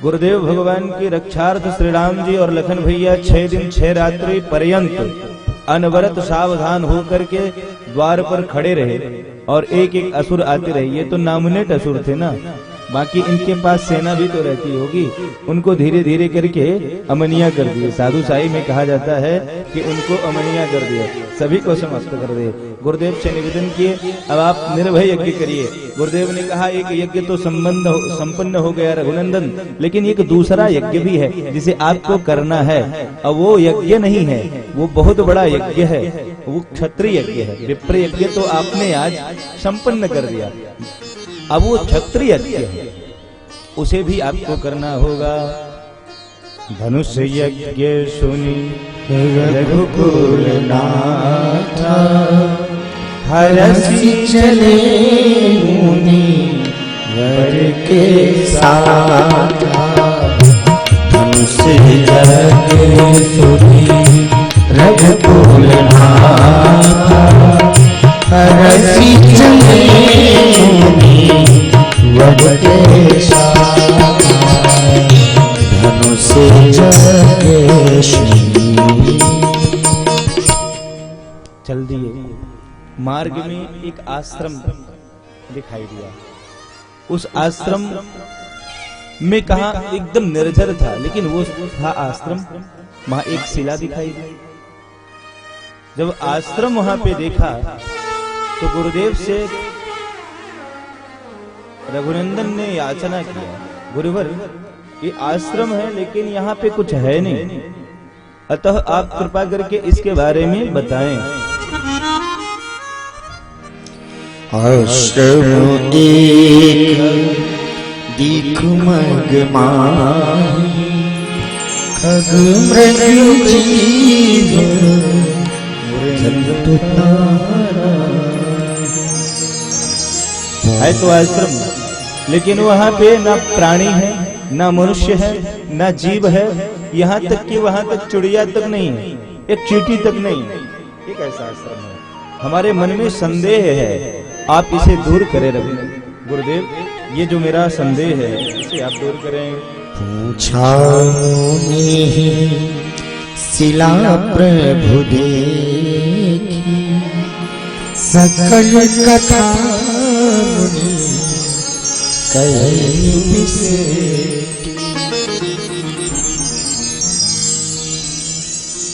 गुरुदेव भगवान की रक्षार्थ श्री राम जी और लखन भैया 6 दिन 6 रात्रि पर्यंत अनवरत सावधान होकर के द्वार पर खड़े रहे और एक एक असुर आते रहे। ये तो नामुनेट असुर थे ना, बाकी इनके पास सेना भी तो रहती होगी। उनको धीरे धीरे करके अमनिया कर दिए। साधु साई में कहा जाता है कि उनको अमनिया कर दिया, सभी को समाप्त कर दिए। गुरुदेव से निवेदन किए, अब आप निर्भय यज्ञ करिए। गुरुदेव ने कहा एक यज्ञ तो संपन्न हो गया रघुनंदन, लेकिन एक दूसरा यज्ञ भी है जिसे आपको करना है। अब वो यज्ञ नहीं है, वो बहुत बड़ा यज्ञ है, वो क्षत्रिय यज्ञ है। विप्र यज्ञ तो आपने आज संपन्न कर दिया, अब वो क्षत्रिय यज्ञ है, उसे भी आपको करना होगा। धनुष यज्ञ सुनी रघुकुल नाथा, हरसी चले मुनि वर के साथ। धनुष यज्ञ सुनी रघुकुल नाथा, हरसी चले मुनि वर के साथ। धनुष यज्ञ सुनी। चल दिए। मार्ग में एक आश्रम दिखाई दिया। उस आश्रम में कहा एकदम निर्जर था, लेकिन वो था आश्रम। वहां एक शिला दिखाई दी। जब आश्रम वहां पे देखा तो गुरुदेव से रघुनंदन ने याचना किया, गुरुवर ये आश्रम है लेकिन यहाँ पे कुछ है नहीं, अतः आप कृपा करके इसके बारे में बताएं। आश्रम एक दीख मग माही, खग मृग जीव जंतु तारा। है तो आश्रम, लेकिन वहाँ पे ना प्राणी है, ना मनुष्य है, ना जीव है। यहाँ तक कि वहाँ तक चिड़िया तक नहीं है, एक चींटी तक नहीं है। एक ऐसा आश्रम है। हमारे मन में संदेह है, आप इसे दूर करें रघुनंदन। गुरुदेव ये जो मेरा संदेह है इसे आप दूर करें। पूछा शिला प्रभु देखी, सकल कथा मुनि कही बिसेठी।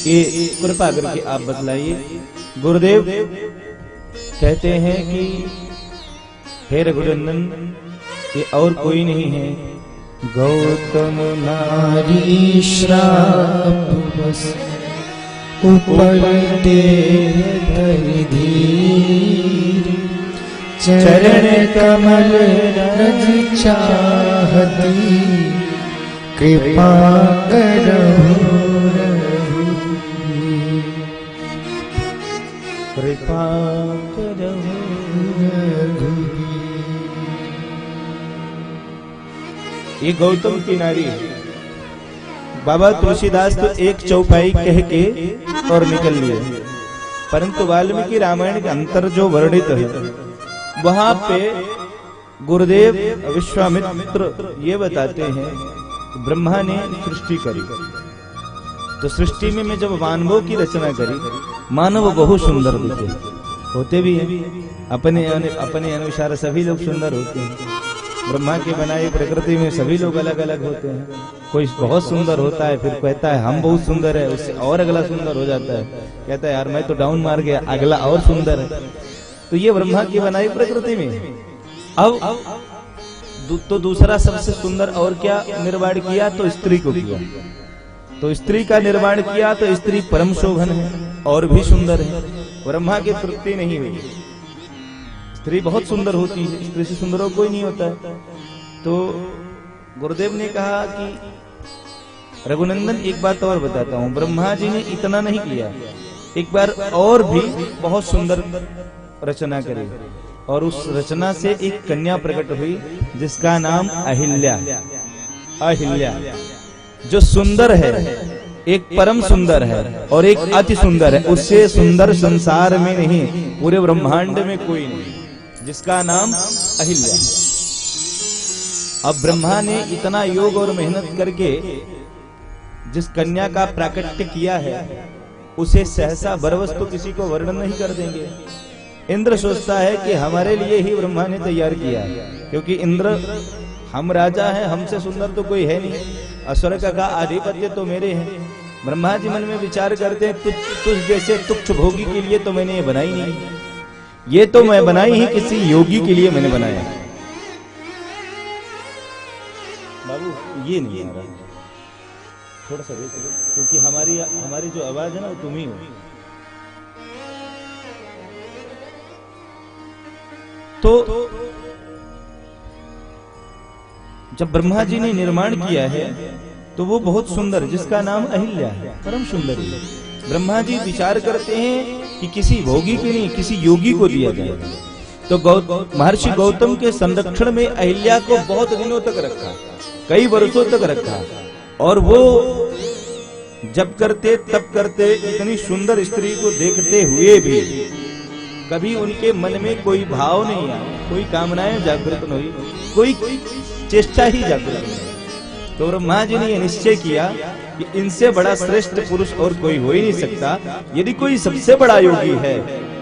ये कृपा करके आप बतलाइए। गुरुदेव कहते हैं कि हे रघुनंदन ये और कोई नहीं है, गौतम नारी श्राप बस ऊपर धरि धीर। चरण कमल रज चाहती, कृपा करहु कृपा करहु। ये गौतम की नारी है। बाबा तुलसीदास तो एक चौपाई कह के और निकल लिए, परंतु वाल्मीकि रामायण के अंतर जो वर्णित है वहां पे गुरुदेव विश्वामित्र ये बताते हैं ब्रह्मा ने सृष्टि करी, तो सृष्टि में जब मानवों की रचना करी, मानव बहुत सुंदर दिखे, होते भी हैं अपने अनुसार सभी लोग सुंदर होते हैं। ब्रह्मा के बनाए प्रकृति में सभी लोग अलग अलग होते हैं। कोई बहुत सुंदर होता है, फिर कहता है हम बहुत सुंदर है, उससे और अगला सुंदर हो जाता है, कहता है यार मैं तो डाउन मार गया, अगला और सुंदर है। तो ये ब्रह्मा की बनाई प्रकृति में। अब तो दूसरा सबसे सुंदर और क्या निर्माण किया, तो स्त्री को किया। तो स्त्री का निर्माण किया तो स्त्री परम शोभन है और भी सुंदर है। ब्रह्मा की तृप्ति नहीं हुई, स्त्री बहुत सुंदर होती है, स्त्री से सुंदर कोई नहीं होता है। तो गुरुदेव ने कहा कि रघुनंदन एक बात और बताता हूँ, ब्रह्मा जी ने इतना नहीं किया, एक बार और भी बहुत सुंदर रचना करी और उस रचना से एक कन्या प्रकट हुई जिसका नाम अहिल्या। अहिल्या जो सुंदर है, एक परम सुंदर है और एक अति सुंदर है, उससे सुंदर संसार में नहीं, पूरे ब्रह्मांड में कोई नहीं, जिसका नाम अहिल्या। अब ब्रह्मा ने इतना योग और मेहनत करके जिस कन्या का प्राकट्य किया है उसे सहसा बरवस तो किसी को वर्णन नहीं कर देंगे। इंद्र सोचता है कि हमारे लिए ही ब्रह्मा ने तैयार किया है, क्योंकि इंद्र हम राजा हैं, हमसे सुंदर तो कोई है नहीं, अस्वर्ग का आधिपत्य तो मेरे हैं। ब्रह्मा जी मन में विचार करते हैं तुझ जैसे तुच्छ भोगी के लिए तो मैंने ये बनाई नहीं, ये तो मैं बनाई ही किसी योगी के लिए मैंने बनाया। बाबू ये नहीं आ रहा, थोड़ा सा देख लो, क्योंकि हमारी जो आवाज है ना वो तुम ही हो। तो जब ब्रह्मा जी ने निर्माण किया है तो वो बहुत सुंदर, जिसका नाम अहिल्या है, परम सुंदरी है। ब्रह्मा जी विचार करते हैं कि किसी भोगी के नहीं किसी योगी को दिया जाए। तो महर्षि गौतम के संरक्षण में अहिल्या को बहुत दिनों तक रखा, कई वर्षों तक रखा, और वो जब करते तब करते इतनी सुंदर स्त्री को देखते हुए भी कभी उनके मन में कोई भाव नहीं आया, कोई कामनाएं जागृत नहीं हुई, कोई चेष्टा ही जागृत नहीं। तो ब्रह्मा जी ने यह निश्चय किया कि इनसे बड़ा श्रेष्ठ पुरुष और कोई हो ही नहीं सकता। यदि कोई सबसे बड़ा योगी है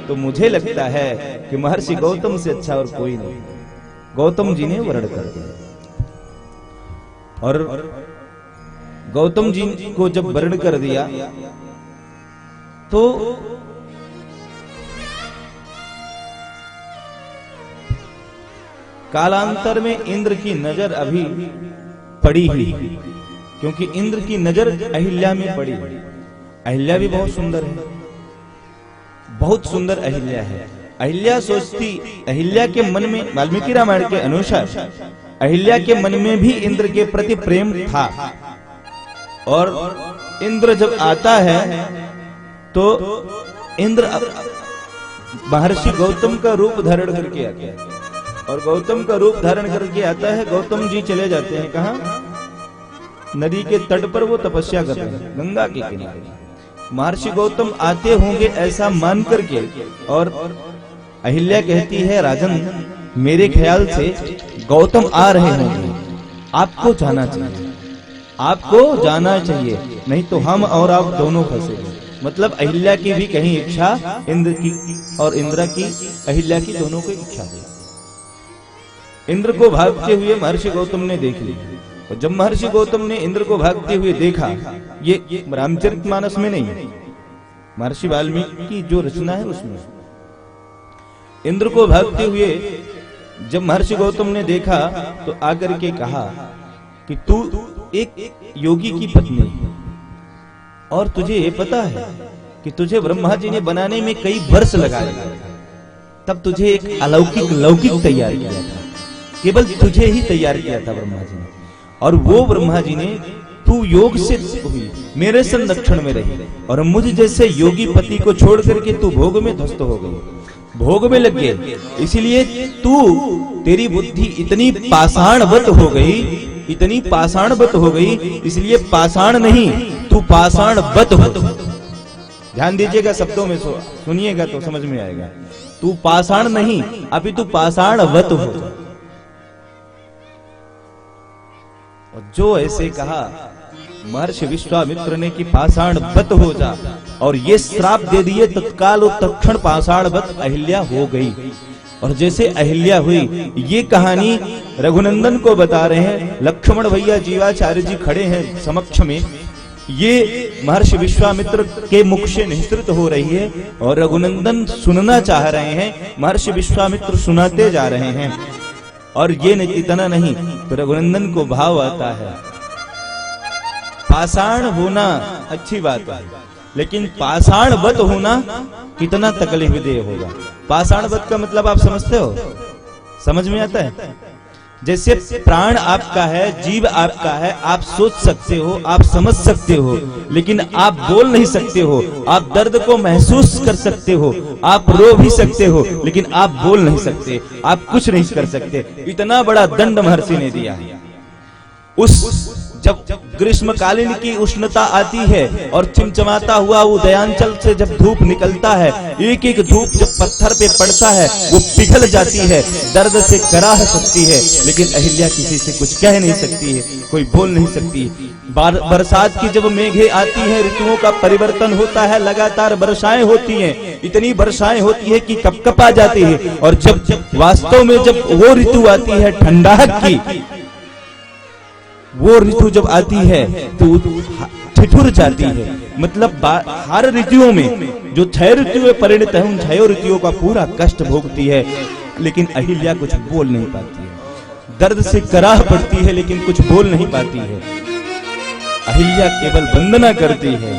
तो मुझे लगता है कि महर्षि गौतम से अच्छा और कोई नहीं। गौतम जी ने वर्ण कर दिया, और गौतम जी को जब वर्ण कर दिया तो कालांतर में इंद्र की नजर अभी पड़ी ही, क्योंकि इंद्र की नजर अहिल्या में पड़ी। अहिल्या भी बहुत सुंदर है, बहुत सुंदर अहिल्या है। अहिल्या सोचती, अहिल्या के मन में वाल्मीकि रामायण के अनुसार अहिल्या के मन में भी इंद्र के प्रति प्रेम था, और इंद्र जब आता है तो इंद्र महर्षि गौतम का रूप धारण करके आता है, और गौतम का रूप धारण करके आता है। गौतम जी चले जाते हैं कहाँ? नदी के तट पर वो तपस्या कर रहे हैं, गंगा के किनारे। महर्षि गौतम आते होंगे ऐसा मान करके, और अहिल्या कहती है राजन मेरे ख्याल से गौतम आ रहे होंगे, आपको जाना चाहिए, आपको जाना चाहिए, नहीं तो हम और आप दोनों फंसेंगे। मतलब अहिल्या की भी कहीं इच्छा इंद्र की और इंद्र की अहिल्या की दोनों की इच्छा थी। इंद्र को भागते हुए महर्षि गौतम ने देख लिया, और जब महर्षि गौतम ने इंद्र को भागते हुए देखा, ये रामचरितमानस में नहीं, महर्षि वाल्मीकि की जो रचना है उसमें, इंद्र को भागते हुए जब महर्षि गौतम ने देखा तो आकर के कहा कि तू एक योगी की पत्नी है, और तुझे ये पता है कि तुझे ब्रह्मा जी ने बनाने में कई वर्ष लगाए, तब तुझे एक अलौकिक लौकिक तैयार किया था, केवल तुझे ही तैयार किया था ब्रह्मा जी ने। और वो ब्रह्मा जी ने तू योग से हुई, मेरे संरक्षण में रही, और मुझ जैसे योगी पति को छोड़ करके तू भोग में ध्वस्त हो गई, भोग में लग गए, इसीलिए तेरी बुद्धि इतनी पाषाणवत हो गई, इतनी पाषाणवत हो गई, इसलिए पाषाण नहीं तू पाषाणवत हो। ध्यान दीजिएगा शब्दों में, सुनिएगा तो समझ में आएगा। तू पाषाण नहीं, अभी तू पाषाणवत हो। और जो ऐसे कहा महर्षि विश्वामित्र ने कि पाषाणवत हो जा, और ये श्राप दे दिए, तत्काल और तत्क्षण पाषाणवत अहिल्या हो गई। और जैसे अहिल्या हुई, ये कहानी रघुनंदन को बता रहे हैं, लक्ष्मण भैया जीवाचार्य जी खड़े हैं समक्ष में, ये महर्षि विश्वामित्र के मुख से निःसृत हो रही है, और रघुनंदन सुनना चाह रहे हैं, महर्षि विश्वामित्र सुनाते जा रहे हैं। और ये इतना नहीं, तो रघुनंदन को भाव आता है, पाषाण होना अच्छी बात है, लेकिन पाषाणवत होना कितना तकलीफदेह होगा। पाषाणवत का मतलब आप समझते हो, समझ में आता है? जैसे प्राण आपका है, जीव आपका है, आप सोच सकते हो, आप समझ सकते हो, लेकिन आप बोल नहीं सकते हो। आप दर्द को महसूस कर सकते हो, आप रो भी सकते हो, लेकिन आप बोल नहीं सकते, आप कुछ नहीं कर सकते। इतना बड़ा दंड महर्षि ने दिया है। उस जब ग्रीष्मकालीन की उष्णता आती है और चिमचमाता हुआ उदयांचल से जब धूप निकलता है, एक एक धूप जब पत्थर पे पड़ता है वो पिघल जाती है, दर्द से कराह सकती है, लेकिन अहिल्या किसी से कुछ कह नहीं सकती है, कोई बोल नहीं सकती। बरसात की जब मेघे आती है, ऋतुओं का परिवर्तन होता है, लगातार वर्षाएं होती हैं, इतनी वर्षाएं होती है कि कपकपा जाती है, और जब वास्तव में जब वो ऋतु आती है ठंडाहट की, वो ऋतु जब आती है तो ठिठुर जाती है। मतलब हर ऋतुओं में जो 6 ऋतुएं परिणत है, उन 6 ऋतुओं का पूरा कष्ट भोगती है, लेकिन अहिल्या कुछ बोल नहीं पाती है। दर्द से कराह पड़ती है लेकिन कुछ बोल नहीं पाती है। अहिल्या केवल वंदना करती है।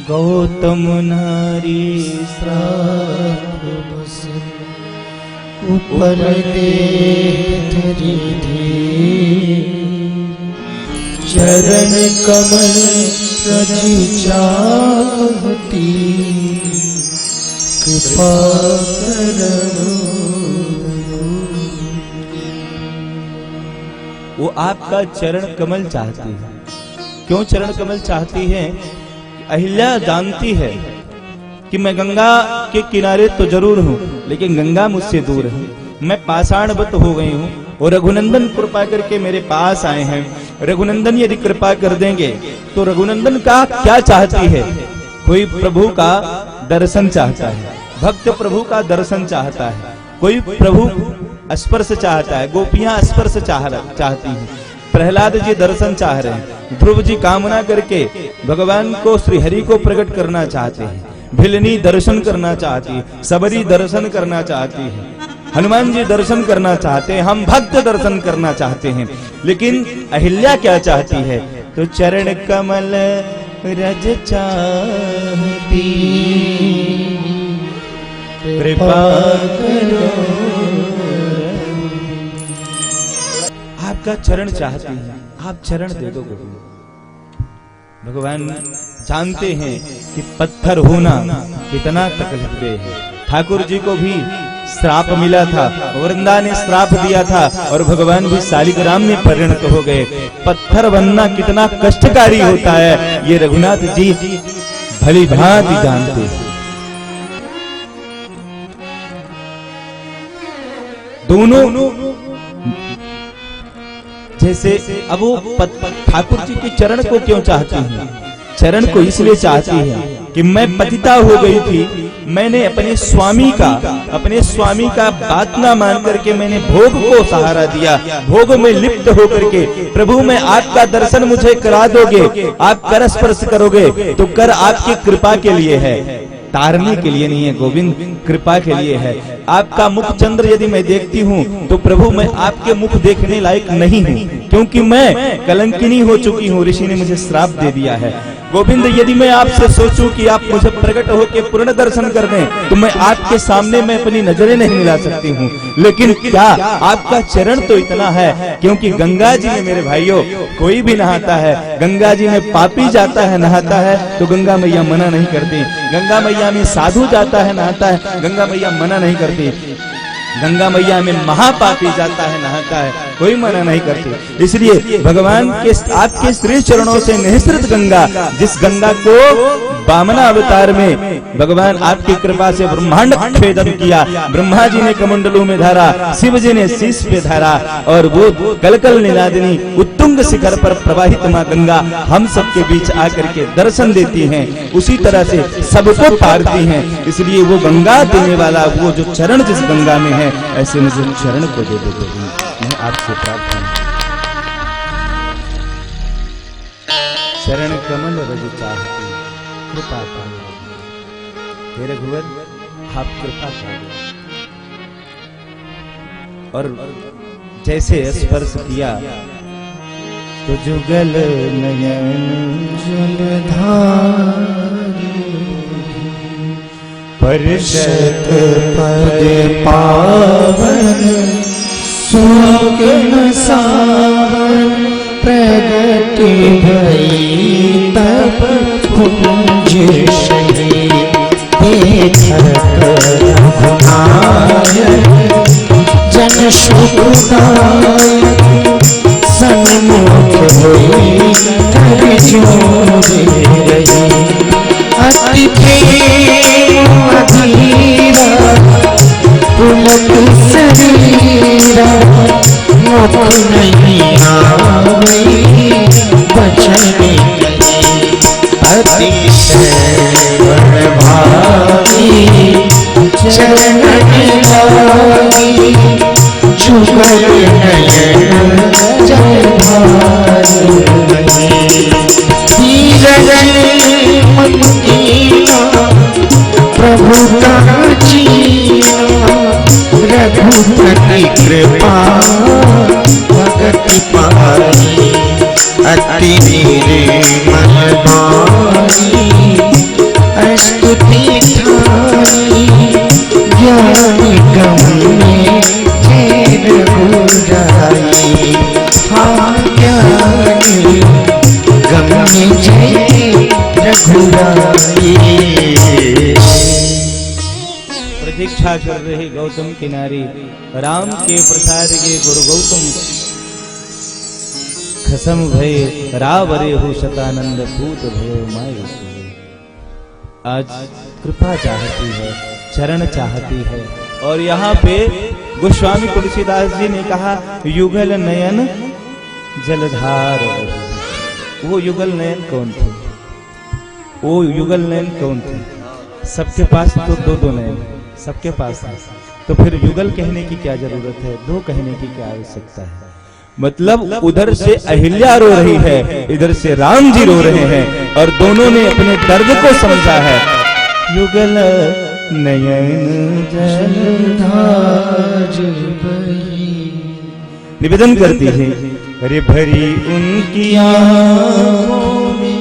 गौतम नारी श्राप बस ऊपर दे धरी धीर, चरण कमल रज चाहती, कृपा करो। वो आपका चरण कमल चाहती है। क्यों चरण कमल चाहती है? अहिल्या जानती है कि मैं गंगा के किनारे तो जरूर हूँ, लेकिन गंगा मुझसे दूर है, मैं पाषाणवत हो गई हूँ, और रघुनंदन कृपा करके मेरे पास आए हैं। रघुनंदन यदि कृपा कर देंगे तो रघुनंदन का क्या चाहती है? कोई प्रभु का दर्शन चाहता है, भक्त प्रभु का दर्शन चाहता है, कोई प्रभु स्पर्श चाहता है, गोपियां स्पर्श चाहती हैं, प्रहलाद जी दर्शन चाह रहे हैं, ध्रुव जी कामना करके भगवान को श्री हरि को प्रकट करना चाहते हैं, भिलनी दर्शन करना चाहती है, सबरी दर्शन करना चाहती है, हनुमान जी दर्शन करना चाहते हैं, हम भक्त दर्शन करना चाहते हैं। लेकिन अहिल्या क्या चाहती है? तो चरण कमल रज चाहती, कृपा करो। आपका चरण चाहती है, आप चरण दे दो गोविंद। भगवान जानते हैं कि पत्थर होना कितना तकलीफ है। ठाकुर जी को भी श्राप मिला था, वृंदा ने श्राप दिया था, और भगवान भी शालिग्राम में परिणत हो गए। पत्थर बनना कितना कष्टकारी होता है, ये रघुनाथ जी भली भांति जानते हैं। दोनों जैसे अब वो ठाकुर जी के चरण को क्यों चाहती हैं? चरण को इसलिए चाहती है कि मैं पतिता हो गई थी, मैंने अपने स्वामी का बात ना मान करके मैंने भोग को सहारा दिया, भोग में लिप्त होकर के प्रभु मैं आपका दर्शन मुझे करा दोगे, आप कर स्पर्श करोगे तो कर आपकी कृपा के लिए है, तारने के लिए नहीं है गोविंद, कृपा के लिए है। आपका मुख चंद्र यदि मैं देखती हूँ तो प्रभु मैं आपके मुख देखने लायक नहीं हूँ, क्योंकि मैं कलंकिनी हो चुकी हूँ, ऋषि ने मुझे श्राप दे दिया है। गोविंद यदि मैं आपसे सोचूं कि आप मुझे प्रकट होकर पूर्ण दर्शन कर दें तो मैं आपके सामने मैं अपनी नजरें नहीं मिला सकती हूँ, लेकिन क्या आपका चरण तो इतना है, क्योंकि गंगा जी में मेरे भाइयों कोई भी नहाता है, गंगा जी में पापी जाता है नहाता है तो गंगा मैया मना नहीं करती, गंगा मैया में साधु जाता है नहाता है, गंगा मैया मना नहीं करती, गंगा मैया में महापापी जाता है नहाता है, कोई मना नहीं करती। इसलिए भगवान के आपके श्री चरणों से निःसृत गंगा, जिस गंगा को वामना अवतार में भगवान आपकी कृपा से ब्रह्मांड छेदन किया, ब्रह्मा जी ने कमंडलों में धारा, शिव जी ने शीश पे धारा, और वो कलकल निनादिनी उत्तुंग शिखर पर प्रवाहित मां गंगा हम सबके बीच आकर के दर्शन देती हैं, उसी तरह से सबको तारती हैं। इसलिए वो गंगा देने वाला वो जो चरण जिस गंगा में है, ऐसे मुझे चरण को दे दो, मैं आपसे प्रार्थना। चरण कमल रज चाहती, कृपा करो हे रघुवर, आप कृपा करो। और जैसे स्पर्श किया तो जुगल नयन जलधार, परिषद पद पावन, सुहागन सावन, प्रगति भई तब कुंज श्री, देखत रघुनायक जन सुखदायक, सन्मुख हुई शरीरा मुख नहीं आवई बचने अतिशय भागी चरण लागी जुगल नयन जय भाई प्रभु रघुपति कृपा भगति पाई अति निर्मल बानी स्तुति ठाई ज्ञान गम्य जय रघुराई हाँ ज्ञान गम्य जय रघुराई। प्रतीक्षा कर रहे गौतम की नारी राम के प्रसाद के गुरु गौतम खसम भय रावरे हो शतानंद पूत भयो माय। आज कृपा चाहती है, चरण चाहती है। और यहाँ पे गोस्वामी तुलसीदास जी ने कहा युगल नयन जलधार। वो युगल नयन कौन थे? वो युगल नयन कौन थे? सबके पास तो दो दो नयन सबके पास है, तो फिर युगल कहने की क्या जरूरत है? दो कहने की क्या आवश्यकता है? मतलब उधर से अहिल्या रो रही है, इधर से राम जी रो रहे हैं और दोनों ने अपने दर्द को समझा है। युगल नयन जलधार निवेदन करती है हरे भरी उनकी आंखों में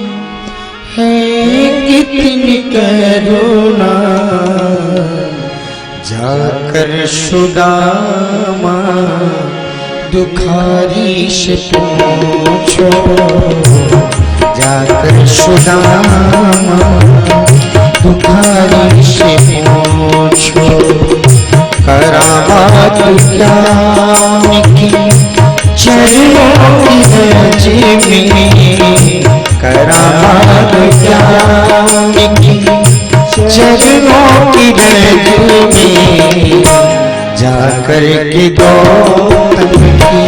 है कितनी करुणा जाकर सुदामा दुखारी से पूछो जाकर सुदामा दुखारी से पूछो करामात क्या चरणों की रज में करामात क्या चरणों की रज में जाकर के गौतम की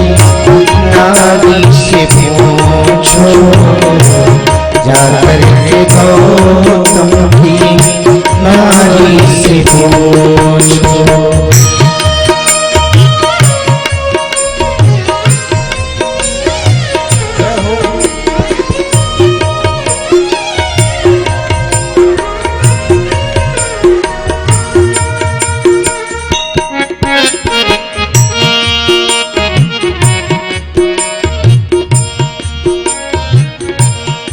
नारी से पूछो जाकर के गौतम की नारी से पूछो।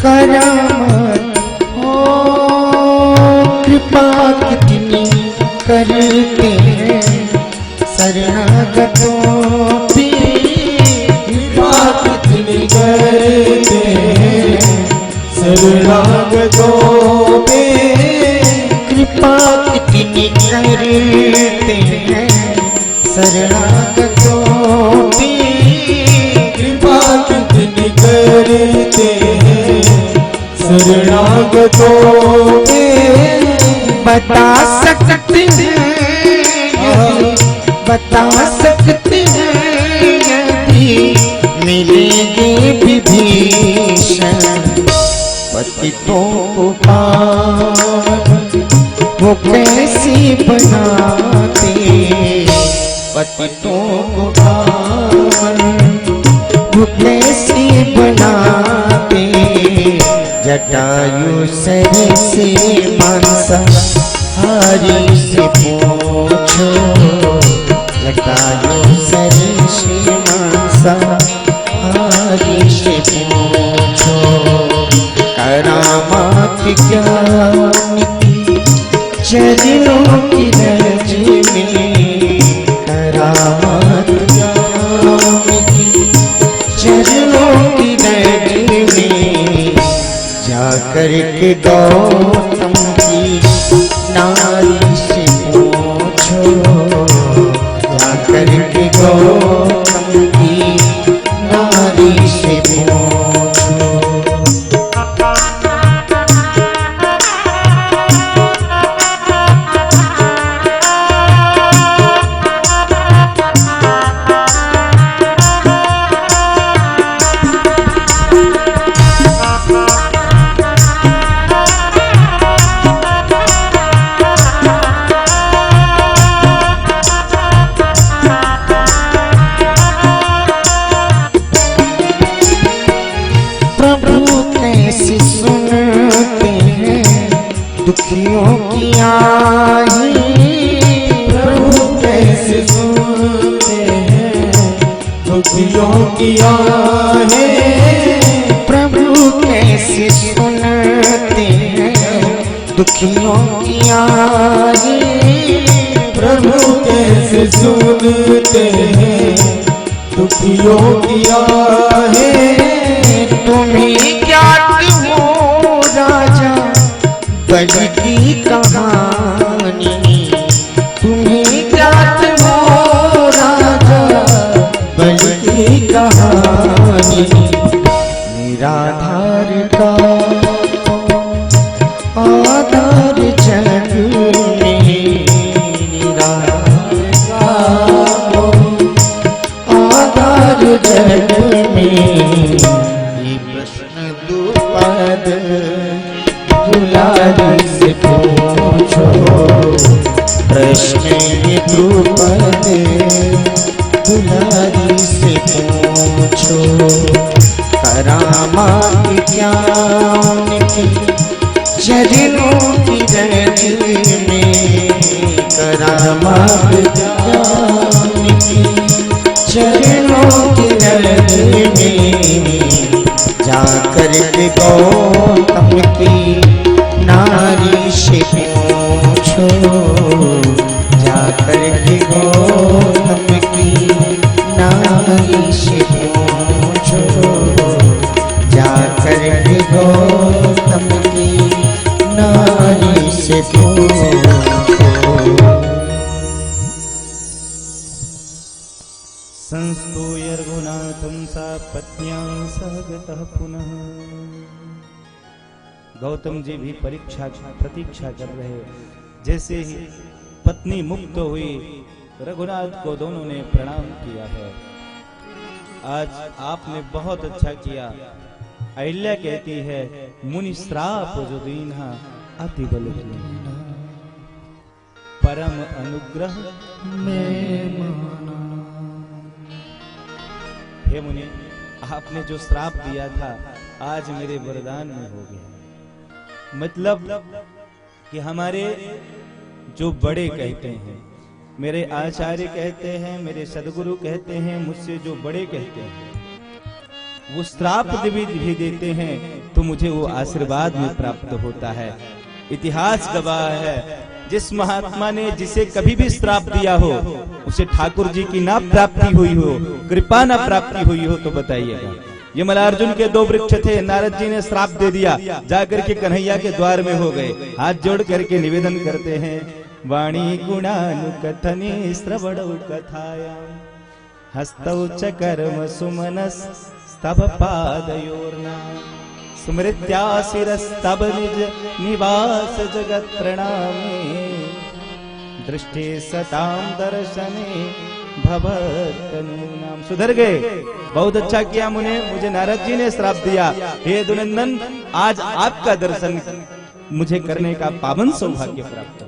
करामत हो कृपा कितनी करते हैं शरणागतों पे कृपा कितनी करते हैं शरणागतों पे कृपा कितनी करते हैं शरणागतों पे कृपा कितनी करते हैं शरणागतों पे बता सकते हैं बता सकते हैं यदि मिलेंगे विभीषण पतितों को पार वो कैसी बनाते पतितों को पार वो कैसी बनाते जटायु सर से मानसा हारी से पूछो जटायु सर से मानसा हारी से पूछो करामात क्या चरणों की रज में करामात क्या चरणों की रज में जाकर के गौतम की नारी से पूछो जाकर के गौतम की नारी से पूछो। दुखियों किया है। प्रभु कैसे सुनते हैं दुखियों की आए। प्रभु कैसे सुनते हैं दुखियों की आहे। तुम्हें ज्ञात हो राजा बलि की कहानी। तुम्हें ज्ञात हो राजा बलि की कहानी। निराधार का आधार जग में। निराधार का आधार जग में। ये प्रश्न दुपद दुलारी से पूछो। प्रश्न ये दुपद दुलारी से पूछो। करामात क्या उनकी चरणों की रज में। करामात क्या उनकी चरणों की रज में। जाकर के गौतम की नारी से पूछो। जाकर के गौतम की नारी से पूछो। जाकर के गौतम की नारी से पूछो। संस्तूय रघुनाथं सा पत्न्या सह गतः पुनः। गौतम जी भी प्रतीक्षा कर रहे। जैसे ही पत्नी मुक्त हुई रघुनाथ को दोनों ने प्रणाम किया है। आज आपने बहुत अच्छा किया। अहिल्या कहती है मुनि श्राप जो दीन्हा अति बल कीन्हा। परम अनुग्रह में माना। हे मुनि आपने जो श्राप दिया था आज मेरे वरदान में हो गया। मतलब कि हमारे जो बड़े कहते हैं, मेरे आचार्य कहते हैं, मेरे सदगुरु कहते हैं, मुझसे जो बड़े कहते हैं वो श्राप भी देते हैं तो मुझे वो आशीर्वाद में प्राप्त होता है। इतिहास गवाह है जिस महात्मा ने जिसे कभी भी श्राप दिया हो उसे ठाकुर जी की ना प्राप्ति हुई हो, कृपा ना प्राप्ति हुई हो तो बताइएगा। ये मल्लार्जुन के दो वृक्ष थे, नारद जी ने श्राप दे दिया, जाकर के कन्हैया के द्वार में हो गए। हाथ जोड़ करके निवेदन करते हैं वाणी गुणानुकथने श्रवणौ कथायां हस्तौ च कर्म सुमनस तब पादयोर्ना स्मृत्या शिरस्तब निज निवास जगत प्रणामे दृष्टि सताम दर्शने भवतनूनाम। सुधर गए, बहुत अच्छा किया मुने, मुझे नारद जी ने श्राप दिया। हे दुनंदन आज आपका दर्शन मुझे करने का पावन सौभाग्य प्राप्त।